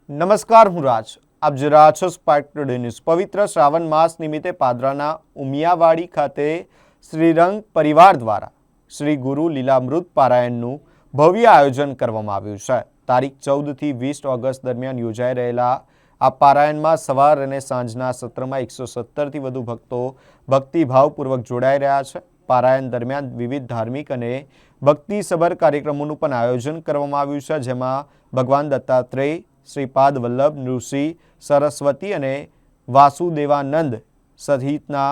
નમસ્કાર, હું રાજ. આપ જોઈ રહ્યા છો સ્પાર્ક ટુડે ન્યૂઝ. પવિત્ર શ્રાવણ માસ નિમિત્તે પાદરાના ઉમિયાવાડી ખાતે શ્રીરંગ પરિવાર દ્વારા શ્રી ગુરુ લીલામૃત પારાયણનું ભવ્ય આયોજન કરવામાં આવ્યું છે. તારીખ 14 થી 20 ઓગસ્ટ દરમિયાન યોજાઈ રહેલા આ પારાયણમાં સવાર અને સાંજના સત્રમાં 117થી વધુ ભક્તો ભક્તિભાવપૂર્વક જોડાઈ રહ્યા છે. પારાયણ દરમિયાન વિવિધ ધાર્મિક અને ભક્તિસભર કાર્યક્રમોનું પણ આયોજન કરવામાં આવ્યું છે, જેમાં ભગવાન દત્તાત્રેય, શ્રીપાદ વલ્લભ, નૃસિંહ, સરસ્વતી અને વાસુદેવાનંદ સહિતના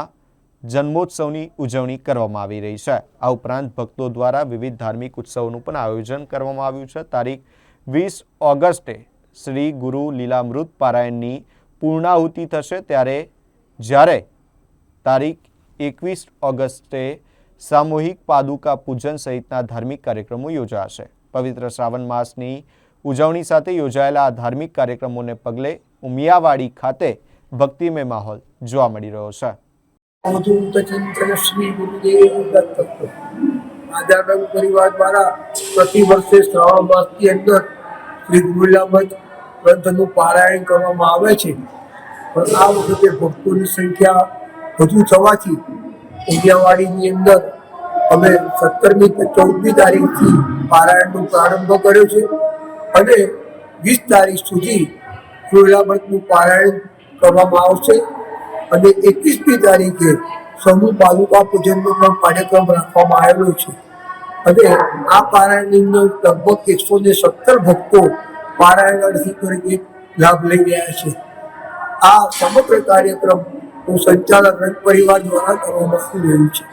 જન્મોત્સવની ઉજવણી કરવામાં આવી રહી છે. આ ઉપરાંત ભક્તો દ્વારા વિવિધ ધાર્મિક ઉત્સવોનું પણ આયોજન કરવામાં આવ્યું છે. તારીખ 20 ઓગસ્ટે શ્રી ગુરુ લીલામૃત પારાયણની પૂર્ણાહુતિ થશે, જ્યારે તારીખ 21 ઓગસ્ટે સામૂહિક પાદુકા પૂજન સહિતના ધાર્મિક કાર્યક્રમો યોજાશે. પવિત્ર શ્રાવણ માસની ઉજવણી સાથે યોજાયેલા આ ધાર્મિક કાર્યક્રમોને પગલે ઉમિયાવાડી ખાતે ભક્તિમય માહોલ જોવા મળી રહ્યો છે. શ્રી ગુરુદેવ દત્ત આદરંગ પરિવાર દ્વારા પ્રતિ વર્ષે શ્રાવણ માસની અંદર શ્રી ગુરુલામૃત ગ્રંથનું પારાયણ કરવામાં આવે છે. પણ આ વખતે ભક્તોની સંખ્યા વધુ થવાથી ઉમિયાવાડીની અંદર અમે 17મી કે 14મી તારીખથી પારાયણનો પ્રારંભ કર્યો છે અને 20 તારીખ સુધી ગુરુલામૃતનું પારાયણ કરવામાં આવશે અને 21મી તારીખે સમૂહ પાદુકા પૂજનનો પણ કાર્યક્રમ રાખવામાં આવેલો છે. અને આ પારાયણની અંદર લગભગ 117 ભક્તો પારાયણ તરીકે લાભ લઈ રહ્યા છે. આ સમગ્ર કાર્યક્રમનું સંચાલન રંગ પરિવાર દ્વારા કરવામાં આવી રહ્યું છે.